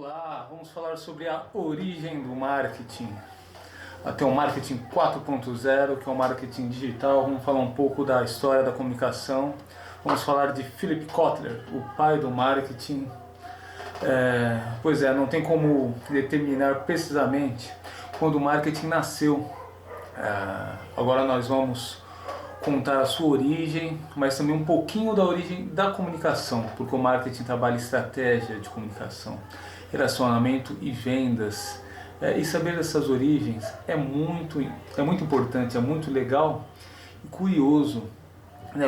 Olá, vamos falar sobre a origem do marketing. Até o marketing 4.0, que é o marketing digital. Vamos falar um pouco da história da comunicação. Vamos falar de Philip Kotler, o pai do marketing. Pois é, não tem como determinar precisamente quando o marketing nasceu. Agora nós vamos contar a sua origem, mas também um pouquinho da origem da comunicação, porque o marketing trabalha estratégia de comunicação, relacionamento e vendas. E saber dessas origens é muito importante, é muito legal e curioso.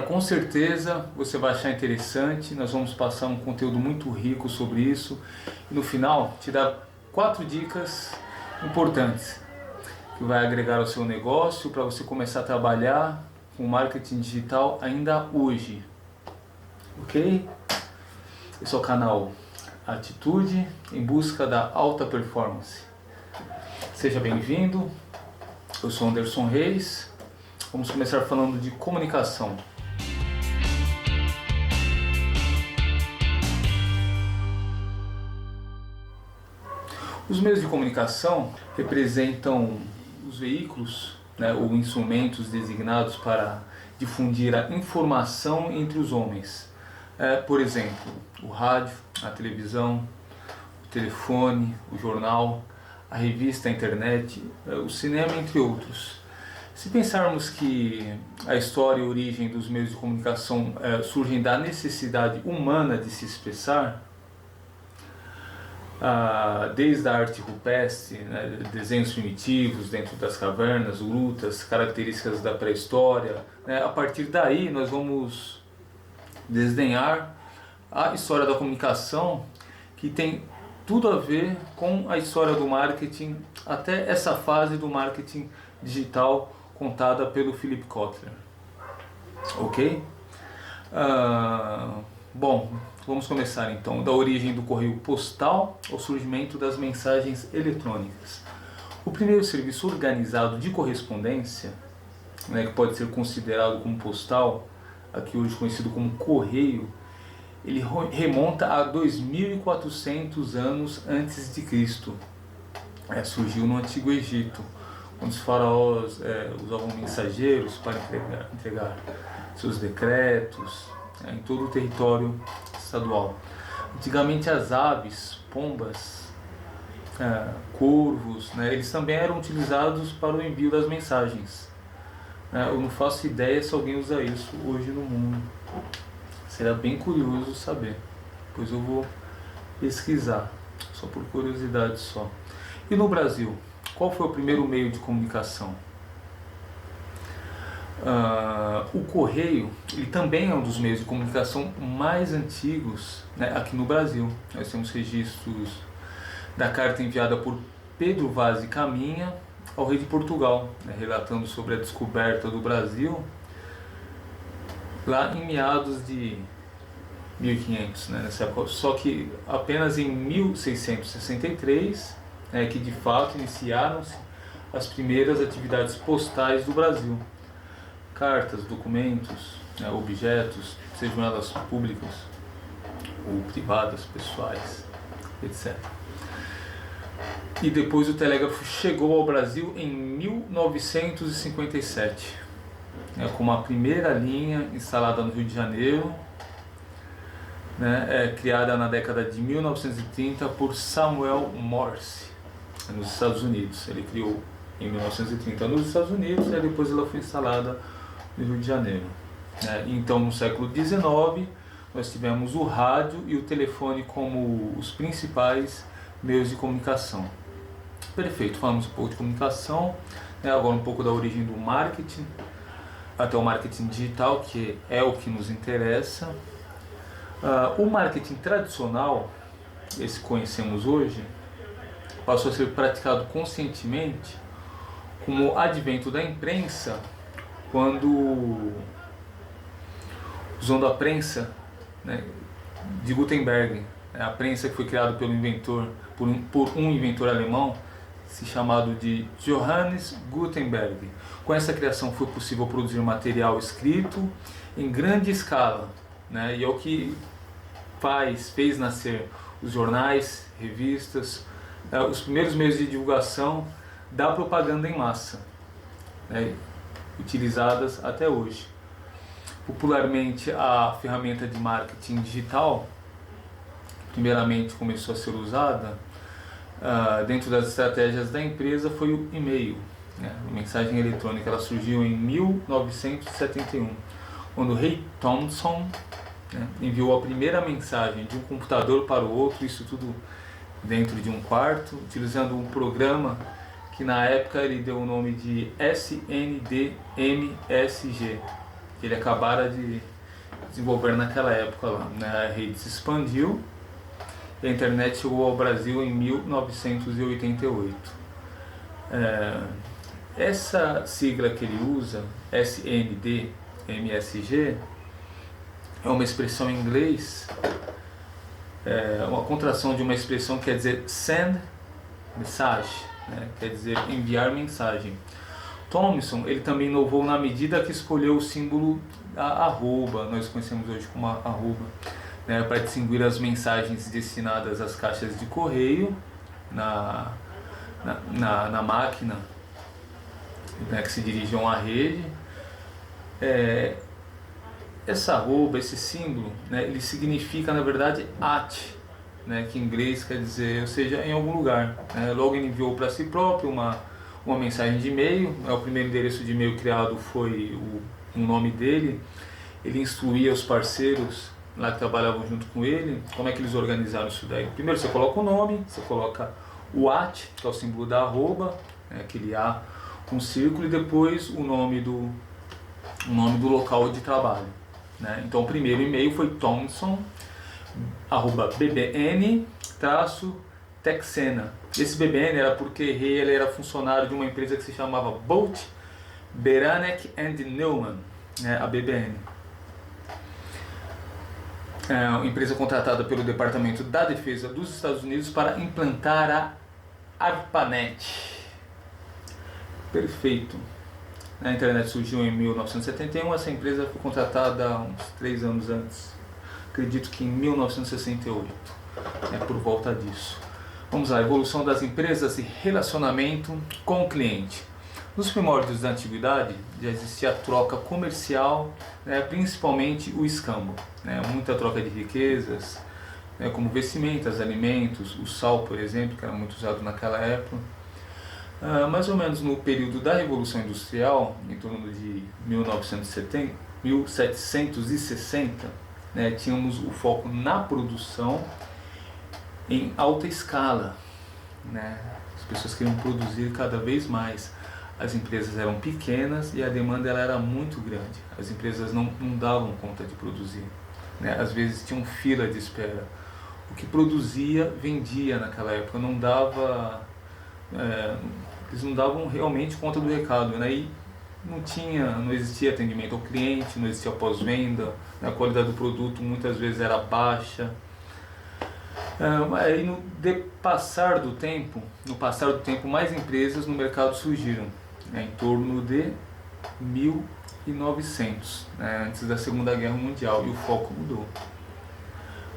Com certeza você vai achar interessante. Nós vamos passar um conteúdo muito rico sobre isso e no final te dar 4 dicas importantes que vai agregar ao seu negócio para você começar a trabalhar com marketing digital ainda hoje. Ok? Esse é o canal Atitude em busca da alta performance. Seja bem-vindo. Eu sou Anderson Reis. Vamos começar falando de comunicação. Os meios de comunicação representam os veículos, ou instrumentos designados para difundir a informação entre os homens. Por exemplo, o rádio, a televisão, o telefone, o jornal, a revista, a internet, o cinema, entre outros. Se pensarmos que a história e a origem dos meios de comunicação surgem da necessidade humana de se expressar, desde a arte rupestre, desenhos primitivos dentro das cavernas, lutas, características da pré-história, a partir daí nós vamos desdenhar a história da comunicação, que tem tudo a ver com a história do marketing, até essa fase do marketing digital contada pelo Philip Kotler. Ok? Bom, vamos começar então da origem do correio postal ao surgimento das mensagens eletrônicas. O primeiro serviço organizado de correspondência, que pode ser considerado como postal, aqui hoje conhecido como correio, ele remonta a 2400 anos antes de Cristo. Surgiu no Antigo Egito, onde os faraós usavam mensageiros para entregar seus decretos em todo o território estadual. Antigamente as aves, pombas, corvos, eles também eram utilizados para o envio das mensagens. Eu não faço ideia se alguém usa isso hoje no mundo. Será bem curioso saber, pois eu vou pesquisar, só por curiosidade só. E no Brasil, qual foi o primeiro meio de comunicação? O correio, ele também é um dos meios de comunicação mais antigos, aqui no Brasil. Nós temos registros da carta enviada por Pedro Vaz e Caminha ao rei de Portugal, relatando sobre a descoberta do Brasil lá em meados de 1500, nessa época. Só que apenas em 1663 que de fato iniciaram-se as primeiras atividades postais do Brasil. Cartas, documentos, objetos, sejam elas públicas ou privadas, pessoais, etc. E depois o telégrafo chegou ao Brasil em 1957, com a primeira linha instalada no Rio de Janeiro, criada na década de 1930 por Samuel Morse, nos Estados Unidos. Ele criou em 1930 nos Estados Unidos, e depois ela foi instalada no Rio de Janeiro. Então, no século XIX, nós tivemos o rádio e o telefone como os principais meios de comunicação. Perfeito, falamos um pouco de comunicação, agora um pouco da origem do marketing, até o marketing digital, que é o que nos interessa. O marketing tradicional, esse que conhecemos hoje, passou a ser praticado conscientemente com o advento da imprensa, quando, usando a prensa de Gutenberg, a prensa que foi criada pelo inventor, por um inventor alemão, se chamado de Johannes Gutenberg. Com essa criação foi possível produzir material escrito em grande escala, e é o que fez nascer os jornais, revistas, os primeiros meios de divulgação da propaganda em massa, né, utilizadas até hoje. Popularmente, a ferramenta de marketing digital, primeiramente começou a ser usada dentro das estratégias da empresa, foi o e-mail, né? A mensagem eletrônica. Ela surgiu em 1971, quando Ray Thompson, né, enviou a primeira mensagem de um computador para o outro, isso tudo dentro de um quarto, utilizando um programa que na época ele deu o nome de SNDMSG, que ele acabara de desenvolver naquela época lá, né? A rede se expandiu e a internet chegou ao Brasil em 1988. Essa sigla que ele usa, SNDMSG, é uma expressão em inglês, uma contração de uma expressão que quer dizer send message, né? Quer dizer enviar mensagem. Thomson, ele também inovou na medida que escolheu o símbolo da arroba, nós conhecemos hoje como arroba, né, para distinguir as mensagens destinadas às caixas de correio na máquina, né, que se dirigiam à rede. Essa arroba, esse símbolo, né, ele significa na verdade at, né, que em inglês quer dizer, ou seja, em algum lugar, né. Logo ele enviou para si próprio uma mensagem de e-mail. O primeiro endereço de e-mail criado foi o nome dele. Ele instruía os parceiros lá que trabalhavam junto com ele, como é que eles organizaram isso daí. Primeiro você coloca o nome, você coloca o at, que é o símbolo da arroba, né, aquele A com círculo, e depois o nome do local de trabalho, né. Então o primeiro e-mail foi Thomson@bbn-texena. Esse BBN era porque ele era funcionário de uma empresa que se chamava Bolt, Beranek and Newman, né, a BBN. Uma empresa contratada pelo Departamento da Defesa dos Estados Unidos para implantar a ARPANET. Perfeito. A internet surgiu em 1971, essa empresa foi contratada uns 3 anos antes. Acredito que em 1968, por volta disso. Vamos lá, evolução das empresas e relacionamento com o cliente. Nos primórdios da antiguidade já existia a troca comercial, né, principalmente o escambo, né, muita troca de riquezas, né, como vestimentas, alimentos, o sal, por exemplo, que era muito usado naquela época. Mais ou menos no período da Revolução Industrial, em torno de 1760, né, tínhamos o foco na produção em alta escala, né? As pessoas queriam produzir cada vez mais. As empresas eram pequenas e a demanda ela era muito grande. As empresas não davam conta de produzir, né? Às vezes tinham fila de espera. O que produzia, vendia naquela época. Eles não davam realmente conta do recado, né? E não existia atendimento ao cliente, não existia pós-venda, né? A qualidade do produto muitas vezes era baixa. Aí no passar do tempo, mais empresas no mercado surgiram, né, em torno de 1900, né, antes da Segunda Guerra Mundial, e o foco mudou.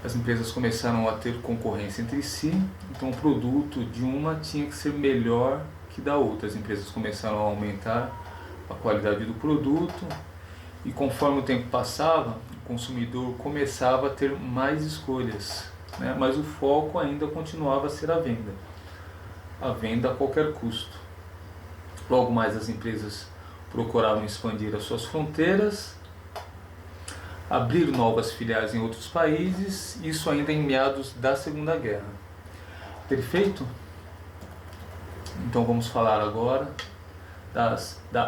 As empresas começaram a ter concorrência entre si, então o produto de uma tinha que ser melhor que da outra. As empresas começaram a aumentar a qualidade do produto e conforme o tempo passava, o consumidor começava a ter mais escolhas, né? Mas o foco ainda continuava a ser a venda a qualquer custo. Logo mais as empresas procuraram expandir as suas fronteiras, abrir novas filiais em outros países, isso ainda em meados da Segunda Guerra. Perfeito? Então vamos falar agora da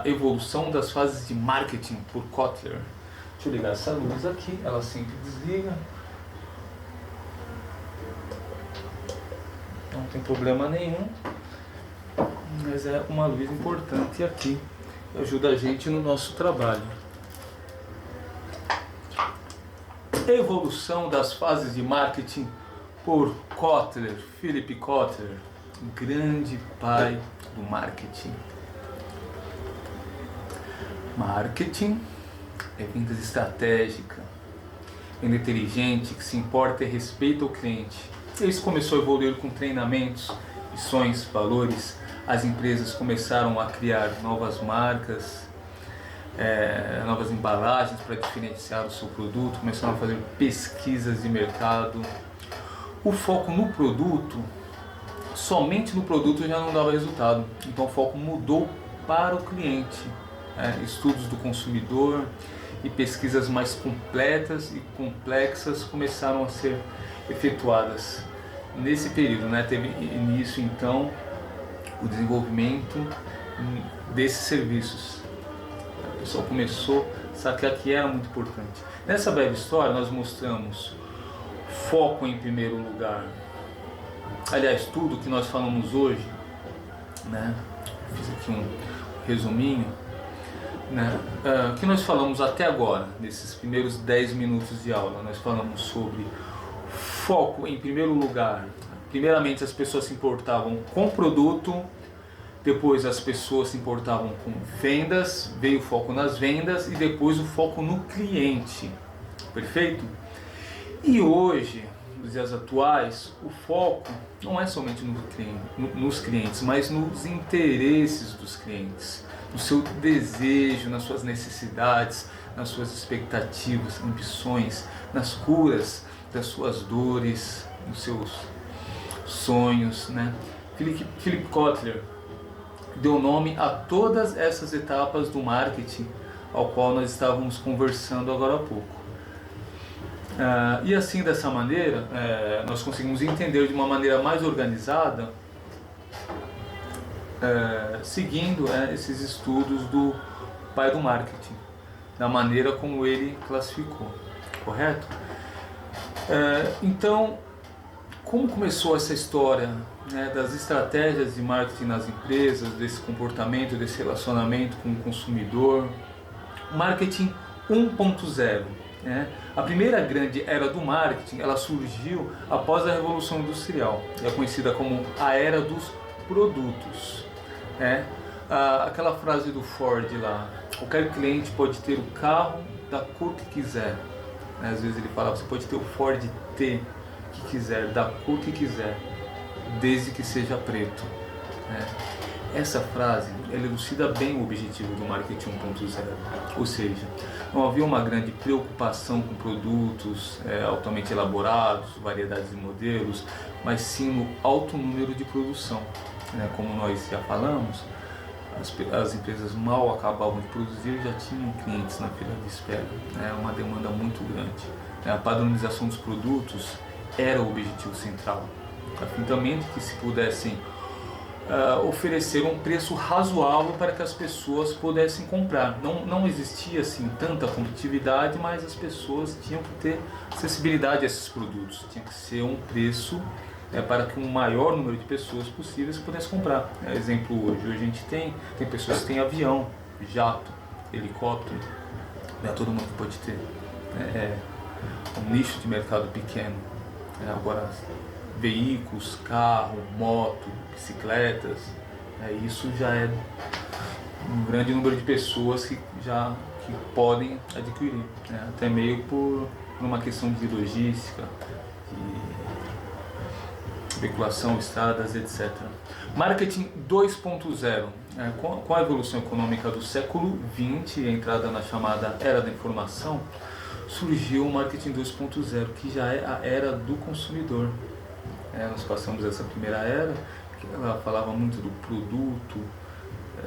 evolução das fases de marketing por Kotler. Deixa eu ligar essa luz aqui, ela sempre desliga. Não tem problema nenhum, mas é uma luz importante aqui, que ajuda a gente no nosso trabalho. Evolução das fases de marketing por Kotler, Philip Kotler, grande pai do marketing. Marketing é vendas estratégica, venda inteligente que se importa e respeita o cliente. Isso começou a evoluir com treinamentos, missões, valores. As empresas começaram a criar novas marcas, novas embalagens para diferenciar o seu produto, começaram a fazer pesquisas de mercado. O foco no produto, somente no produto já não dava resultado, então o foco mudou para o cliente. Estudos do consumidor e pesquisas mais completas e complexas começaram a ser efetuadas nesse período, Teve início então o desenvolvimento desses serviços. O pessoal começou a sacar que era muito importante. Nessa breve história nós mostramos foco em primeiro lugar. Aliás, tudo que nós falamos hoje, fiz aqui um resuminho, que nós falamos até agora, nesses primeiros 10 minutos de aula. Nós falamos sobre foco em primeiro lugar. Primeiramente as pessoas se importavam com o produto, depois as pessoas se importavam com vendas, veio o foco nas vendas e depois o foco no cliente. Perfeito? E hoje, nos dias atuais, o foco não é somente nos clientes, mas nos interesses dos clientes, no seu desejo, nas suas necessidades, nas suas expectativas, ambições, nas curas das suas dores, nos seus sonhos, Philip Kotler deu nome a todas essas etapas do marketing ao qual nós estávamos conversando agora há pouco. E assim, dessa maneira, nós conseguimos entender de uma maneira mais organizada, seguindo esses estudos do pai do marketing, da maneira como ele classificou, correto? Então, como começou essa história das estratégias de marketing nas empresas, desse comportamento, desse relacionamento com o consumidor? Marketing 1.0. A primeira grande era do marketing, ela surgiu após a Revolução Industrial, é conhecida como a Era dos Produtos. Aquela frase do Ford lá: qualquer cliente pode ter o carro da cor que quiser. Às vezes ele fala: você pode ter o Ford T que quiser, da cor que quiser, desde que seja preto. Essa frase elucida bem o objetivo do marketing 1.0, ou seja, não havia uma grande preocupação com produtos altamente elaborados, variedades de modelos, mas sim no alto número de produção. Como nós já falamos, as empresas mal acabavam de produzir e já tinham clientes na fila de espera. Uma demanda muito grande. A padronização dos produtos era o objetivo central, a fim também de que se pudessem oferecer um preço razoável para que as pessoas pudessem comprar. Não existia assim tanta competitividade, mas as pessoas tinham que ter acessibilidade a esses produtos. Tinha que ser um preço para que um maior número de pessoas possíveis pudessem comprar. Exemplo, hoje a gente tem pessoas que têm avião, jato, helicóptero, não é todo mundo que pode ter. Um nicho de mercado pequeno. Agora, veículos, carro, moto, bicicletas, isso já é um grande número de pessoas que podem adquirir, até meio por uma questão de logística, de veiculação, estradas, etc. Marketing 2.0. Com a evolução econômica do século XX e a entrada na chamada Era da Informação, surgiu o Marketing 2.0, que já é a era do consumidor. Nós passamos essa primeira era, que ela falava muito do produto,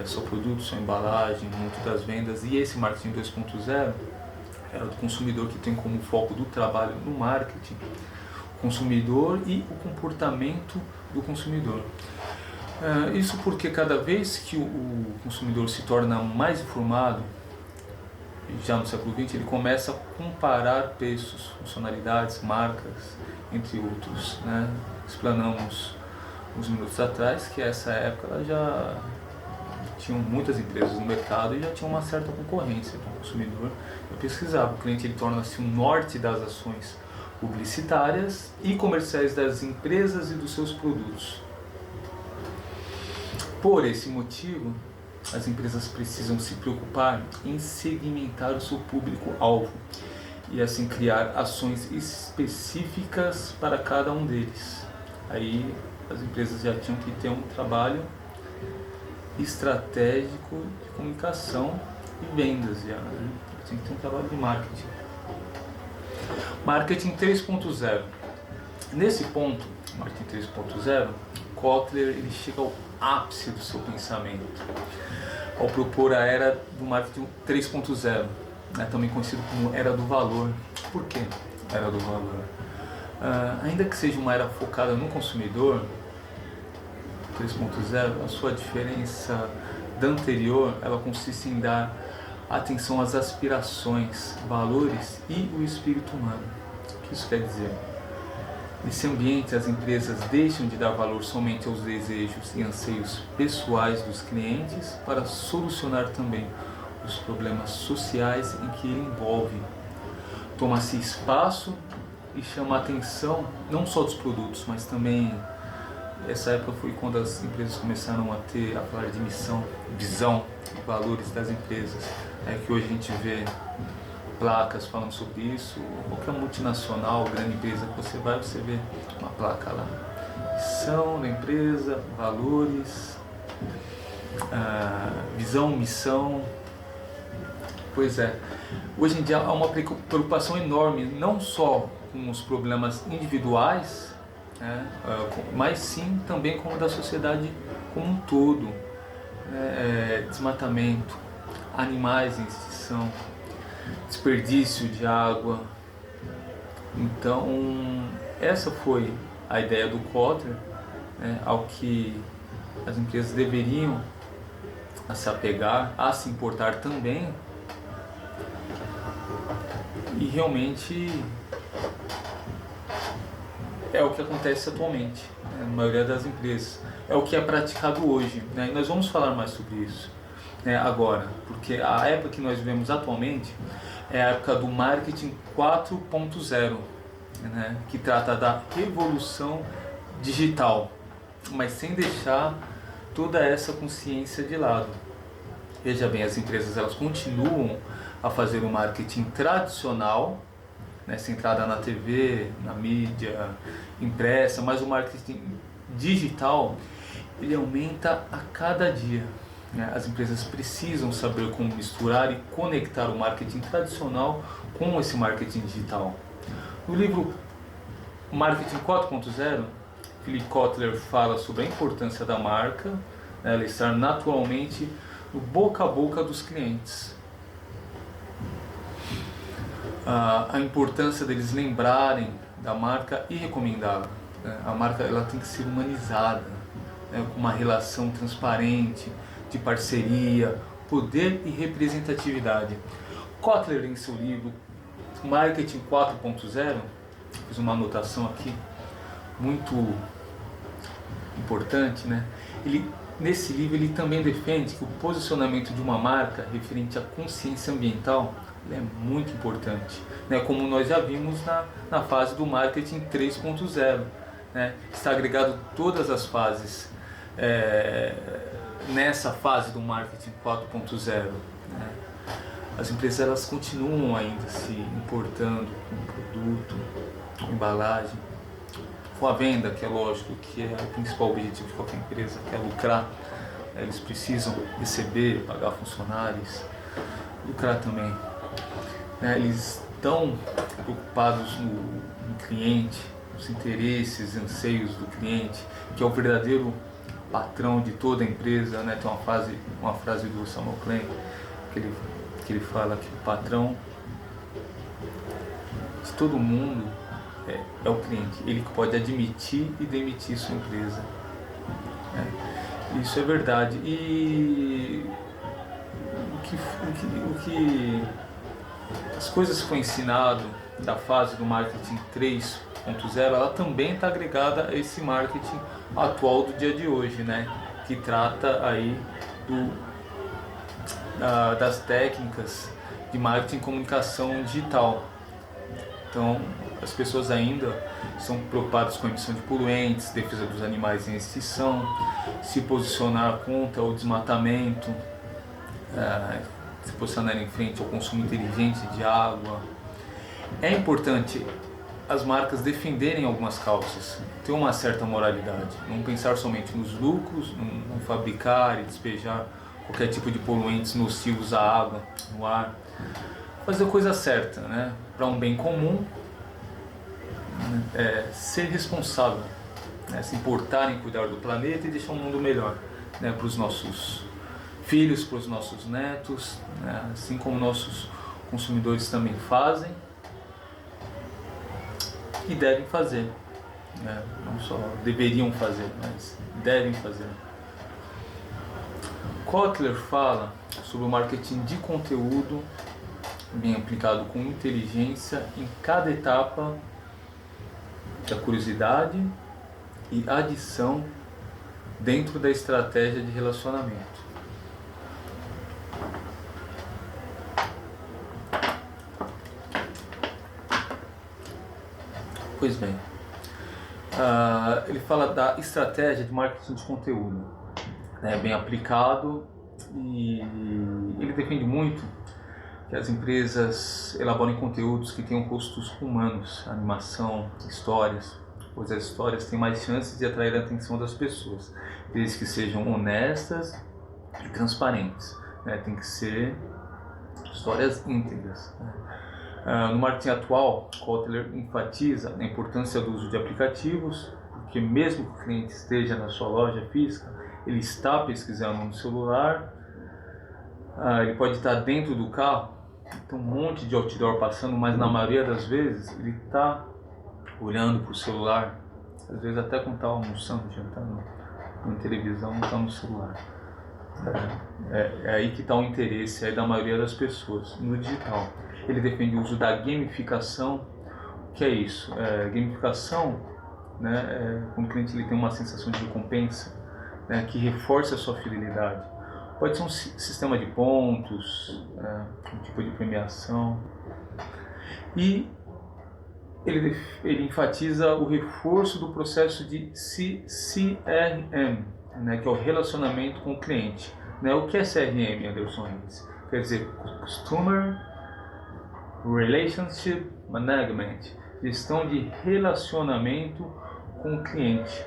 só embalagem, muito das vendas, e esse Marketing 2.0 era do consumidor, que tem como foco do trabalho no marketing o consumidor e o comportamento do consumidor. Isso porque cada vez que o consumidor se torna mais informado, já no século XX, ele começa a comparar preços, funcionalidades, marcas, entre outros. Explanamos uns minutos atrás que essa época ela já tinham muitas empresas no mercado e já tinha uma certa concorrência para o consumidor. Eu pesquisava, o cliente ele torna-se o norte das ações publicitárias e comerciais das empresas e dos seus produtos. Por esse motivo, as empresas precisam se preocupar em segmentar o seu público-alvo e assim criar ações específicas para cada um deles. Aí as empresas já tinham que ter um trabalho estratégico de comunicação e vendas, já, né? Tinha que ter um trabalho de marketing. Marketing 3.0. Nesse ponto, marketing 3.0, Kotler ele chega ao ápice do seu pensamento ao propor a era do marketing 3.0, né, também conhecido como era do valor. Por que era do valor? Ainda que seja uma era focada no consumidor, 3.0, a sua diferença da anterior, ela consiste em dar atenção às aspirações, valores e o espírito humano. O que isso quer dizer? Nesse ambiente, as empresas deixam de dar valor somente aos desejos e anseios pessoais dos clientes para solucionar também os problemas sociais em que ele envolve. Toma-se espaço e chama a atenção não só dos produtos, mas também essa época foi quando as empresas começaram a falar de missão, visão e valores das empresas. É que hoje a gente vê placas falando sobre isso. Qualquer multinacional, grande empresa que você vai, você vê uma placa lá. Missão da empresa, valores, visão, missão. Pois é, hoje em dia há uma preocupação enorme, não só com os problemas individuais, né, mas sim também como da sociedade como um todo. Desmatamento, animais em extinção, desperdício de água. Então essa foi a ideia do Kotler, né, ao que as empresas deveriam se apegar, a se importar também. E realmente é o que acontece atualmente, né, na maioria das empresas. É o que é praticado hoje, né, e nós vamos falar mais sobre isso, né, agora, porque a época que nós vivemos atualmente é a época do marketing 4.0, né, que trata da revolução digital, mas sem deixar toda essa consciência de lado. Veja bem, as empresas elas continuam a fazer o marketing tradicional, né, centrada na TV, na mídia impressa, mas o marketing digital ele aumenta a cada dia. Né? As empresas precisam saber como misturar e conectar o marketing tradicional com esse marketing digital. No livro Marketing 4.0, Philip Kotler fala sobre a importância da marca, né, ela estar naturalmente no boca a boca dos clientes. A importância deles lembrarem da marca e recomendá-la. Né? A marca ela tem que ser humanizada, né, com uma relação transparente, de parceria, poder e representatividade. Kotler, em seu livro Marketing 4.0, fiz uma anotação aqui muito importante, né? Nesse livro ele também defende que o posicionamento de uma marca referente à consciência ambiental é muito importante, né? Como nós já vimos na fase do marketing 3.0, né? Está agregado todas as fases nessa fase do marketing 4.0, né? As empresas elas continuam ainda se importando com o produto, com a embalagem, com a venda, que é lógico que é o principal objetivo de qualquer empresa, que é lucrar. Eles precisam receber, pagar funcionários, lucrar também. Eles estão preocupados no cliente, nos interesses, anseios do cliente, que é o verdadeiro patrão de toda a empresa, né? Tem uma frase do Samuel Klein que ele fala que o patrão de todo mundo é o cliente, ele que pode admitir e demitir sua empresa. Isso é verdade. E o que as coisas que foi ensinado da fase do marketing 3.0, ela também está agregada a esse marketing atual do dia de hoje, né? Que trata aí das técnicas de marketing e comunicação digital. Então, as pessoas ainda são preocupadas com a emissão de poluentes, defesa dos animais em extinção, se posicionar contra o desmatamento, se posicionar em frente ao consumo inteligente de água. É importante as marcas defenderem algumas causas, ter uma certa moralidade, não pensar somente nos lucros, não fabricar e despejar qualquer tipo de poluentes nocivos à água, no ar, fazer a coisa certa, né? Para um bem comum, ser responsável, né? Se importar em cuidar do planeta e deixar um mundo melhor, né? Para os nossos filhos, para os nossos netos, né? Assim como nossos consumidores também fazem e devem fazer, né? Não só deveriam fazer, mas devem fazer. Kotler fala sobre o marketing de conteúdo bem aplicado com inteligência em cada etapa da curiosidade e adição dentro da estratégia de relacionamento. Pois bem, ele fala da estratégia de marketing de conteúdo, né, bem aplicado, e ele defende muito que as empresas elaborem conteúdos que tenham custos humanos, animação, histórias, pois as histórias têm mais chances de atrair a atenção das pessoas, desde que sejam honestas e transparentes, né? Tem que ser histórias íntegras, né? No marketing atual, Kotler enfatiza a importância do uso de aplicativos, porque mesmo que o cliente esteja na sua loja física, ele está pesquisando no celular, ele pode estar dentro do carro, tem um monte de outdoor passando, mas na maioria das vezes ele está olhando para o celular, às vezes até quando está almoçando, jantando, na televisão, está no celular. É aí que está o interesse aí da maioria das pessoas no digital. Ele defende o uso da gamificação. O que é isso? Gamificação, né, quando o cliente ele tem uma sensação de recompensa, né, que reforça a sua fidelidade. Pode ser um sistema de pontos, um tipo de premiação. E ele enfatiza o reforço do processo de CRM, né, que é o relacionamento com o cliente. Né? O que é CRM, Anderson Reis? Quer dizer, Customer Relationship Management, gestão de relacionamento com o cliente.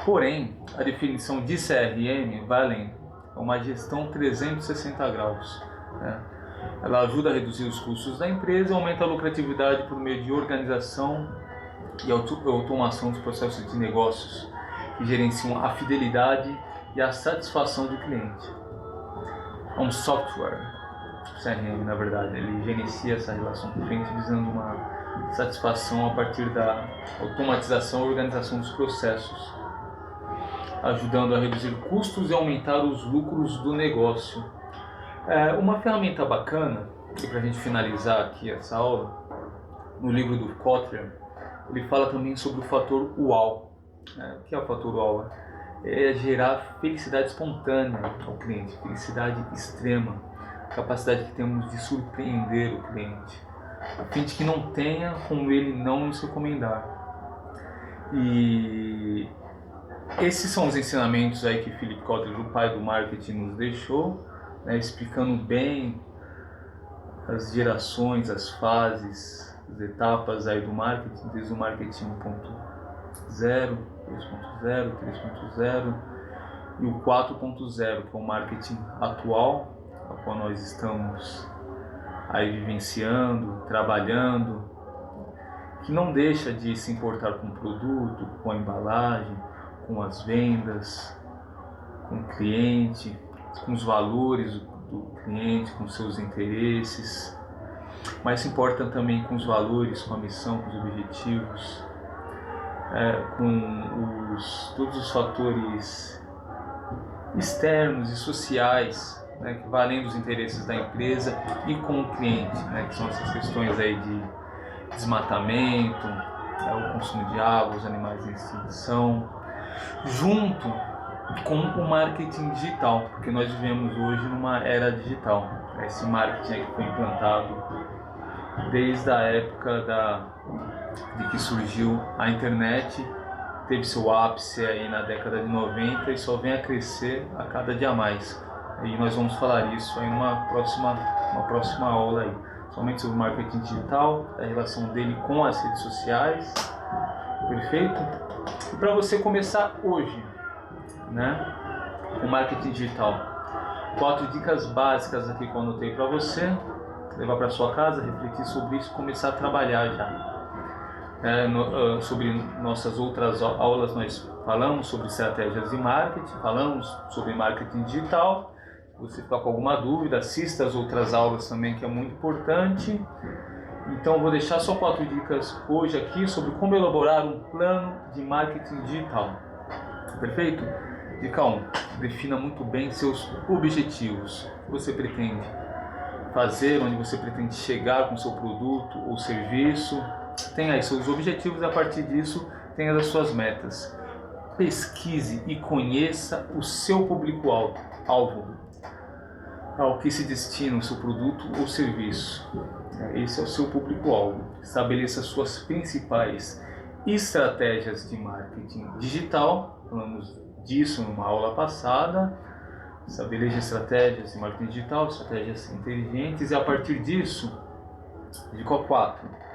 Porém, a definição de CRM vai além, é uma gestão 360 graus. Né? Ela ajuda a reduzir os custos da empresa e aumenta a lucratividade por meio de organização e automação dos processos de negócios, que gerenciam a fidelidade e a satisfação do cliente. É um software, CRM, na verdade, ele gerencia essa relação com o cliente visando uma satisfação a partir da automatização e organização dos processos, ajudando a reduzir custos e aumentar os lucros do negócio. Uma ferramenta bacana, e para a gente finalizar aqui essa aula, no livro do Kotler, ele fala também sobre o fator UAU. O que é o fator UAU? É gerar felicidade espontânea ao cliente, felicidade extrema, capacidade que temos de surpreender o cliente, a fim de que não tenha como ele não nos recomendar. E esses são os ensinamentos aí que Philip Kotler, o pai do marketing, nos deixou, né, explicando bem as gerações, as fases, as etapas aí do marketing, desde o marketing 1.0, 2.0, 3.0 e o 4.0, que é o marketing atual, a qual nós estamos aí vivenciando, trabalhando, que não deixa de se importar com o produto, com a embalagem, com as vendas, com o cliente, com os valores do cliente, com seus interesses, mas se importa também com os valores, com a missão, com os objetivos, com todos os fatores externos e sociais, né, que vão além dos interesses da empresa, e com o cliente, né, que são essas questões aí de desmatamento, o consumo de água, os animais em extinção, junto com o marketing digital, porque nós vivemos hoje numa era digital. Esse marketing aí que foi implantado desde a época de que surgiu a internet, teve seu ápice aí na década de 90 e só vem a crescer a cada dia mais. E nós vamos falar isso aí numa próxima aula aí, somente sobre marketing digital, a relação dele com as redes sociais, perfeito? E para você começar hoje, né, com marketing digital, 4 dicas básicas aqui que eu anotei para você, levar para sua casa, refletir sobre isso, começar a trabalhar já. Sobre nossas outras aulas nós falamos sobre estratégias de marketing, falamos sobre marketing digital. Se você ficar com alguma dúvida, assista as outras aulas também, que é muito importante. Então vou deixar só 4 dicas hoje aqui sobre como elaborar um plano de marketing digital. Perfeito? Dica 1. Defina muito bem seus objetivos. O que você pretende fazer, onde você pretende chegar com seu produto ou serviço. Tenha aí seus objetivos e a partir disso tenha as suas metas. Pesquise e conheça o seu público-alvo, ao que se destina o seu produto ou serviço. Esse é o seu público-alvo. Estabeleça suas principais estratégias de marketing digital. Falamos disso numa aula passada. Estabeleça estratégias de marketing digital, estratégias inteligentes e a partir disso, dica 4.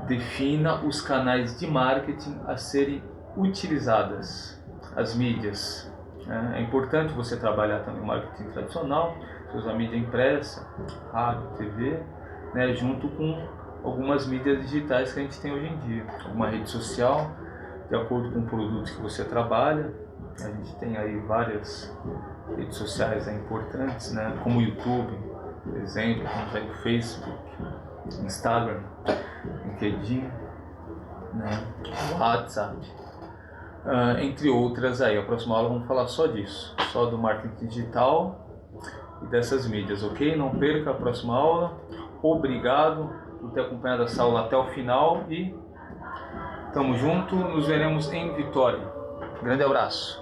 Defina os canais de marketing a serem utilizadas, as mídias. É importante você trabalhar também o marketing tradicional, usar mídia impressa, rádio, TV, né, junto com algumas mídias digitais que a gente tem hoje em dia. Alguma rede social, de acordo com o produto que você trabalha. A gente tem aí várias redes sociais importantes, né, como o YouTube, por exemplo, como aí o Facebook, Instagram, LinkedIn, né, WhatsApp, entre outras aí. A próxima aula vamos falar só disso, só do marketing digital e dessas mídias, ok? Não perca a próxima aula. Obrigado por ter acompanhado essa aula até o final e tamo junto, nos veremos em Vitória. Grande abraço!